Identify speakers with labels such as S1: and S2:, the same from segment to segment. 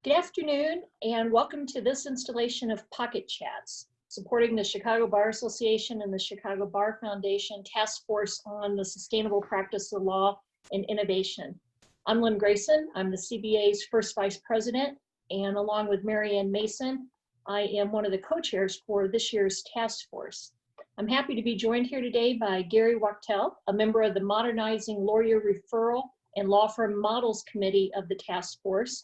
S1: Good afternoon, and welcome to this installation of Pocket Chats, supporting the Chicago Bar Association and the Chicago Bar Foundation Task Force on the Sustainable Practice of Law and Innovation. I'm Lynn Grayson. I'm the CBA's first vice president, and along with Marianne Mason, I am one of the co-chairs for this year's task force. I'm happy to be joined here today by Gary Wachtel, a member of the Modernizing Lawyer Referral and Law Firm Models Committee of the task force.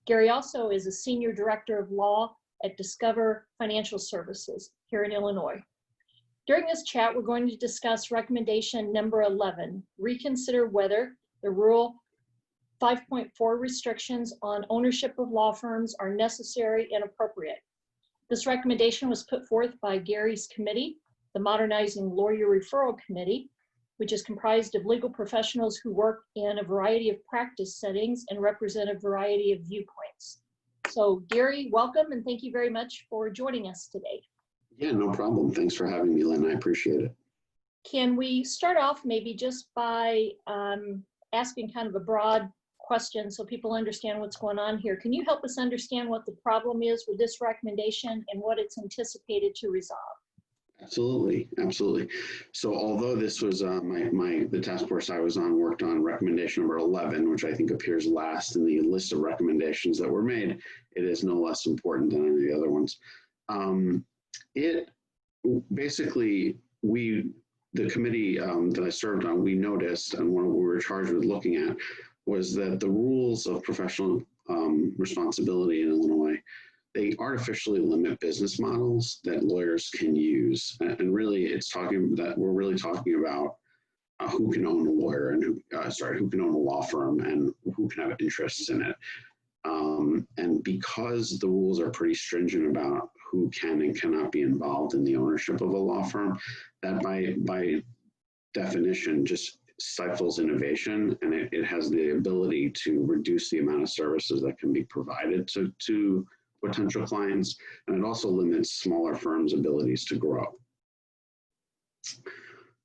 S1: Gary also is a Senior Director of Law at Discover Financial Services here in Illinois. During this chat, we're going to discuss recommendation number 11, reconsider whether the Rule 5.4 restrictions on ownership of law firms are necessary and appropriate. This recommendation was put forth by Gary's committee, the Modernizing Lawyer Referral Committee, which is comprised of legal professionals who work in a variety of practice settings and represent a variety of viewpoints. So Gary, welcome, and thank you very much for joining us today.
S2: Yeah, no problem. Thanks for having me, Lynn. I appreciate it.
S1: Can we start off maybe just by asking kind of a broad question so people understand what's going on here? Can you help us understand what the problem is with this recommendation and what it's anticipated to resolve?
S2: Absolutely, absolutely. So although this was the task force I was on worked on recommendation number 11, which I think appears last in the list of recommendations that were made, it is no less important than any of the other ones. The committee that I served on, we noticed, and what we were charged with looking at was that the rules of professional responsibility in Illinois, they artificially limit business models that lawyers can use. And really, we're really talking about who can own a lawyer and who can own a law firm and who can have interests in it. And because the rules are pretty stringent about who can and cannot be involved in the ownership of a law firm, that by definition just stifles innovation, and it has the ability to reduce the amount of services that can be provided to potential clients, and it also limits smaller firms' abilities to grow.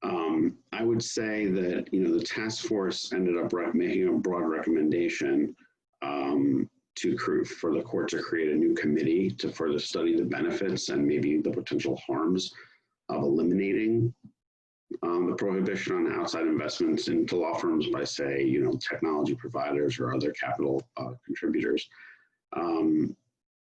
S2: I would say that the task force ended up making a broad recommendation for the court to create a new committee to further study the benefits and maybe the potential harms of eliminating the prohibition on outside investments into law firms by, say, technology providers or other capital contributors.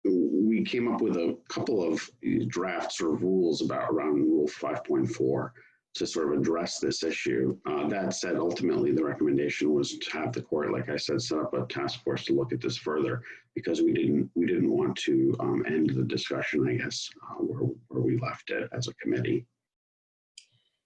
S2: We came up with a couple of drafts or rules around Rule 5.4 to sort of address this issue. That said, ultimately, the recommendation was to have the court, like I said, set up a task force to look at this further, because we didn't want to end the discussion, I guess, where we left it as a committee.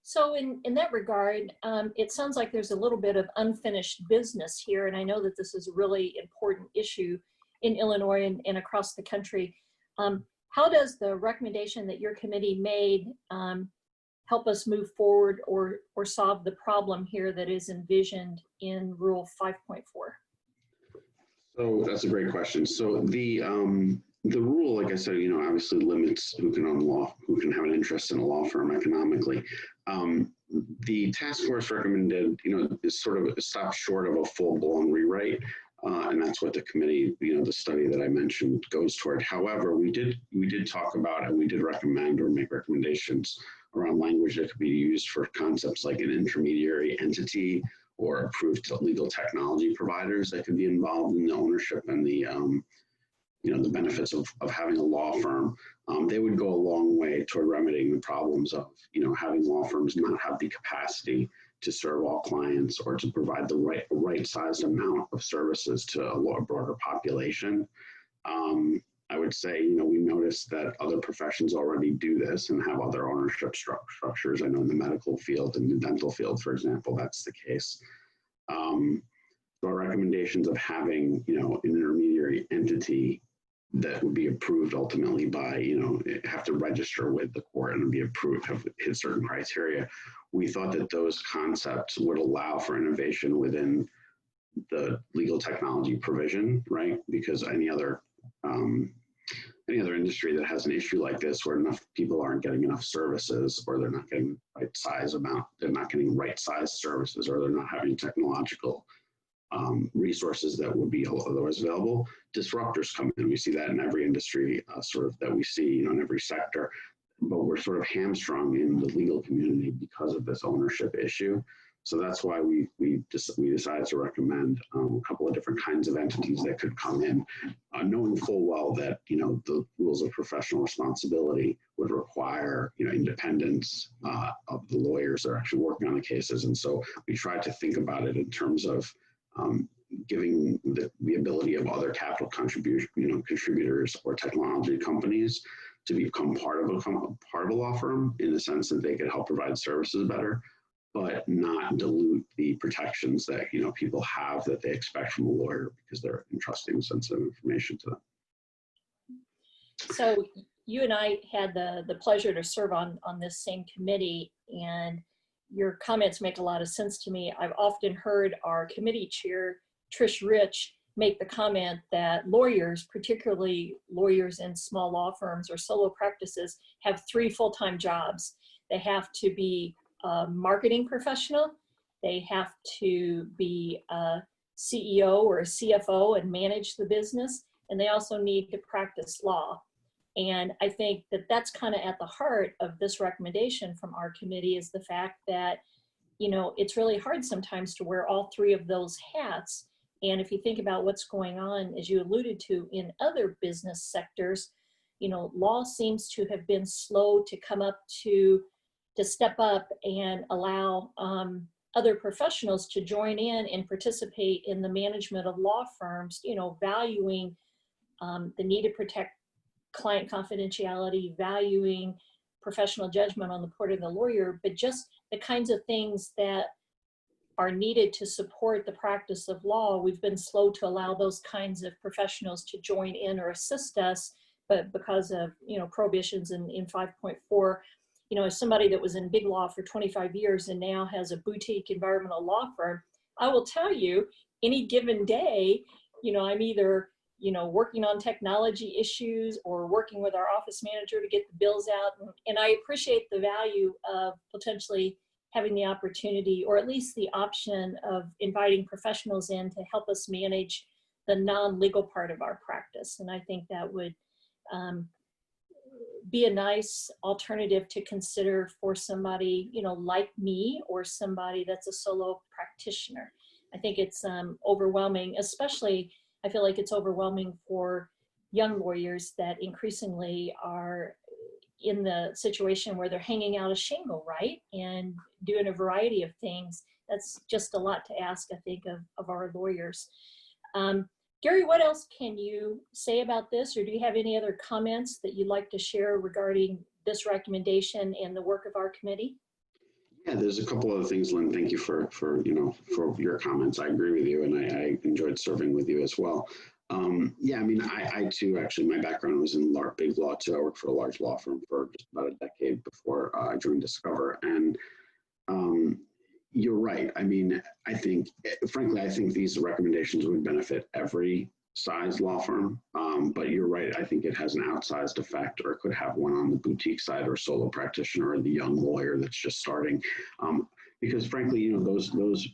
S1: So in that regard, it sounds like there's a little bit of unfinished business here, and I know that this is a really important issue in Illinois and across the country. How does the recommendation that your committee made help us move forward or solve the problem here that is envisioned in Rule 5.4?
S2: So that's a great question. So the rule, like I said, obviously limits who can have an interest in a law firm economically. The task force recommended, is sort of stopped short of a full-blown rewrite. And that's what the committee, the study that I mentioned goes toward. However, we did talk about, and we did recommend or make recommendations around language that could be used for concepts like an intermediary entity or approved legal technology providers that could be involved in the ownership and the benefits of having a law firm. They would go a long way toward remedying the problems of, having law firms not have the capacity to serve all clients or to provide the right-sized amount of services to a broader population. I would say, we noticed that other professions already do this and have other ownership structures. I know in the medical field and the dental field, for example, that's the case. So our recommendations of having, an intermediary entity that would be approved ultimately by, have to register with the court and be approved, have hit certain criteria. We thought that those concepts would allow for innovation within the legal technology provision, right? Because any other industry that has an issue like this, where enough people aren't getting enough services, or they're not getting right size services, or they're not having technological resources that would be otherwise available. Disruptors come in. We see that in every industry sort of that we see, you know, in every sector. But we're sort of hamstrung in the legal community because of this ownership issue. So that's why we decided to recommend a couple of different kinds of entities that could come in, knowing full well that, you know, the rules of professional responsibility would require, you know, independence of the lawyers that are actually working on the cases. And so we tried to think about it in terms of giving the ability of other capital contributors or technology companies to become part of a law firm, in the sense that they could help provide services better, but not dilute the protections that, you know, people have that they expect from a lawyer because they're entrusting sensitive information to them.
S1: So you and I had the pleasure to serve on this same committee, and your comments make a lot of sense to me. I've often heard our committee chair, Trish Rich, make the comment that lawyers, particularly lawyers in small law firms or solo practices, have 3 full-time jobs. They have to be a marketing professional, they have to be a CEO or a CFO and manage the business, and they also need to practice law. And I think that that's kind of at the heart of this recommendation from our committee, is the fact that, you know, it's really hard sometimes to wear all 3 of those hats. And if you think about what's going on, as you alluded to, in other business sectors, you know, law seems to have been slow to come up to step up and allow other professionals to join in and participate in the management of law firms, you know, valuing the need to protect client confidentiality, valuing professional judgment on the part of the lawyer, but just the kinds of things that are needed to support the practice of law. We've been slow to allow those kinds of professionals to join in or assist us, but because of, you know, prohibitions in 5.4, you know, as somebody that was in big law for 25 years and now has a boutique environmental law firm, I will tell you, any given day, you know, I'm either, you know, working on technology issues or working with our office manager to get the bills out. And I appreciate the value of potentially having the opportunity, or at least the option, of inviting professionals in to help us manage the non-legal part of our practice. And I think that would be a nice alternative to consider for somebody, you know, like me, or somebody that's a solo practitioner. I think it's overwhelming, especially I feel like it's overwhelming for young lawyers that increasingly are in the situation where they're hanging out a shingle, right? And doing a variety of things. That's just a lot to ask, I think, of our lawyers. Gary, what else can you say about this? Or do you have any other comments that you'd like to share regarding this recommendation and the work of our committee?
S2: Yeah, there's a couple other things, Lynn. Thank you for your comments. I agree with you, and I enjoyed serving with you as well. Yeah, I mean, I too, actually, my background was in big law too. I worked for a large law firm for just about a decade before I joined Discover. And you're right. I mean, I think, frankly, I think these recommendations would benefit every size law firm. But you're right. I think it has an outsized effect, or it could have one on the boutique side, or solo practitioner, or the young lawyer that's just starting. Because frankly, you know, those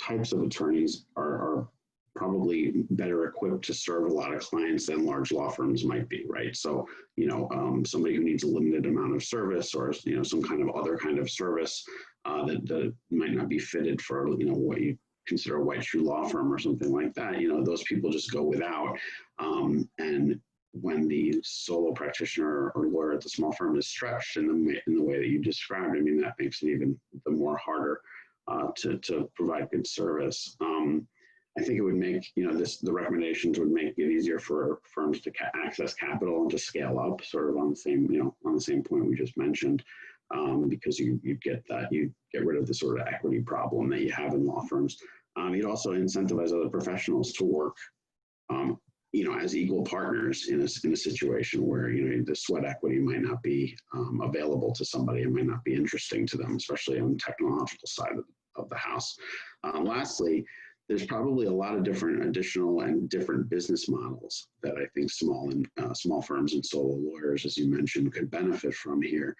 S2: types of attorneys are probably better equipped to serve a lot of clients than large law firms might be, right? So, you know, somebody who needs a limited amount of service, or, you know, some kind of other kind of service that might not be fitted for, you know, what you consider a white shoe law firm or something like that, you know, those people just go without. And when the solo practitioner or lawyer at the small firm is stretched in the way that you described, I mean, that makes it even the more harder to provide good service. I think it would make, you know, the recommendations would make it easier for firms to access capital and to scale up, sort of on the same, you know, on the same point we just mentioned, because you get rid of the sort of equity problem that you have in law firms. You'd also incentivize other professionals to work, you know, as equal partners in a situation where, you know, the sweat equity might not be available to somebody. It might not be interesting to them, especially on the technological side of the house. Lastly, there's probably a lot of different additional and different business models that I think small firms and solo lawyers, as you mentioned, could benefit from here.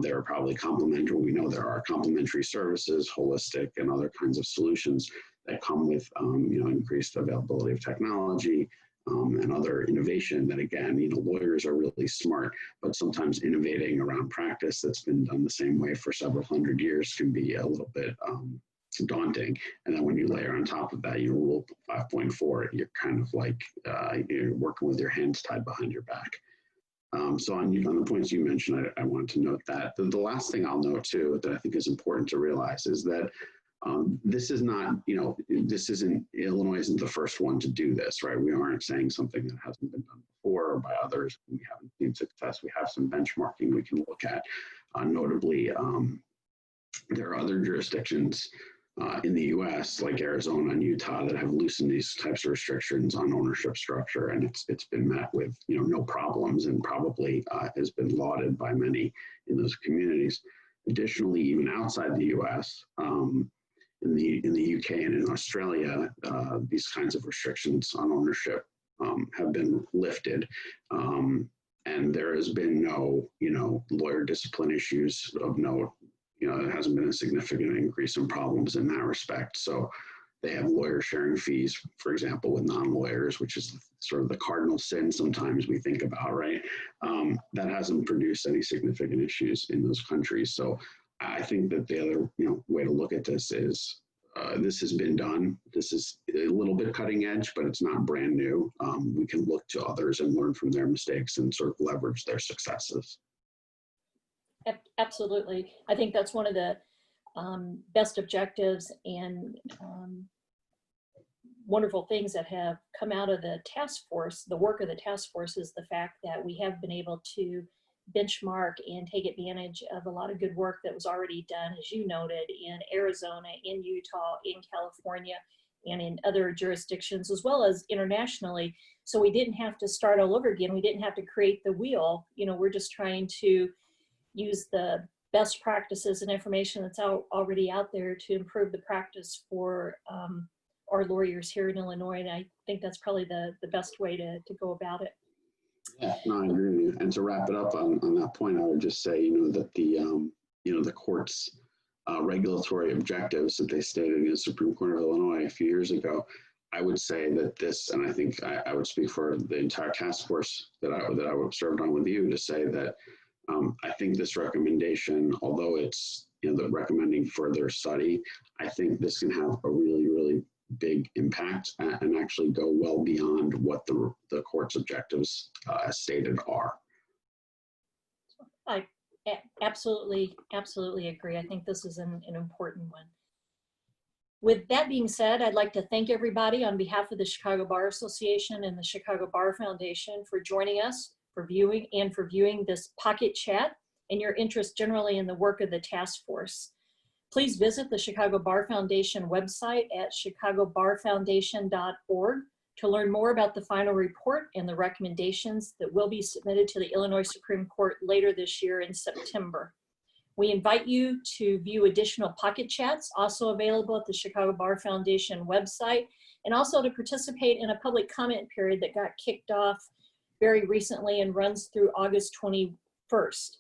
S2: There are probably complementary. We know there are complementary services, holistic, and other kinds of solutions that come with increased availability of technology and other innovation that, again, lawyers are really smart, but sometimes innovating around practice that's been done the same way for several hundred years can be a little bit daunting. And then when you layer on top of that, Rule 5.4, you're kind of like you're working with your hands tied behind your back. So on the points you mentioned, I wanted to note that. The last thing I'll note too that I think is important to realize is that this is not, Illinois isn't the first one to do this, right? We aren't saying something that hasn't been done before or by others. We haven't seen success. We have some benchmarking we can look at. Notably, there are other jurisdictions in the US, like Arizona and Utah, that have loosened these types of restrictions on ownership structure, and it's been met with no problems, and probably has been lauded by many in those communities. Additionally, even outside the US, in the UK and in Australia, these kinds of restrictions on ownership have been lifted, and there has been no lawyer discipline issues of note. There hasn't been a significant increase in problems in that respect. So they have lawyer sharing fees, for example, with non-lawyers, which is sort of the cardinal sin sometimes we think about, right? That hasn't produced any significant issues in those countries. So I think that the other way to look at this is this has been done. This is a little bit cutting edge, but it's not brand new. We can look to others and learn from their mistakes and sort of leverage their successes.
S1: Absolutely. I think that's one of the best objectives and wonderful things that have come out of the task force. The work of the task force is the fact that we have been able to benchmark and take advantage of a lot of good work that was already done, as you noted, in Arizona, in Utah, in California, and in other jurisdictions, as well as internationally. So we didn't have to start all over again. We didn't have to create the wheel. We're just trying to use the best practices and information that's already out there to improve the practice for our lawyers here in Illinois. And I think that's probably the best way to go about it.
S2: Yeah, no, I agree with you. And to wrap it up on that point, I would just say, that the court's regulatory objectives that they stated in the Supreme Court of Illinois a few years ago, I would say that this, and I think I would speak for the entire task force that I served on with you to say that I think this recommendation, although it's the recommending further study, I think this can have a really, really big impact and actually go well beyond what the court's objectives as stated are.
S1: I absolutely agree. I think this is an important one. With that being said, I'd like to thank everybody on behalf of the Chicago Bar Association and the Chicago Bar Foundation for joining us, for viewing this Pocket Chat, and your interest generally in the work of the task force. Please visit the Chicago Bar Foundation website at chicagobarfoundation.org to learn more about the final report and the recommendations that will be submitted to the Illinois Supreme Court later this year in September. We invite you to view additional Pocket Chats, also available at the Chicago Bar Foundation website, and also to participate in a public comment period that got kicked off very recently and runs through August 21st.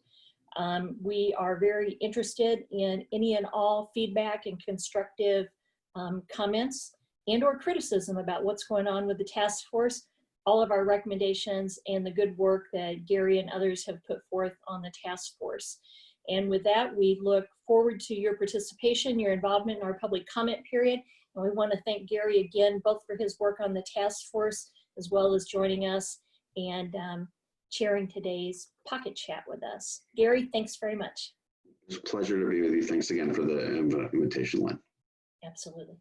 S1: We are very interested in any and all feedback and constructive comments and or criticism about what's going on with the task force, all of our recommendations, and the good work that Gary and others have put forth on the task force. And with that, we look forward to your participation, your involvement in our public comment period. And we want to thank Gary again, both for his work on the task force, as well as joining us and sharing today's Pocket Chat with us. Gary, thanks very much.
S2: It's a pleasure to be with you. Thanks again for the invitation, Lynn.
S1: Absolutely.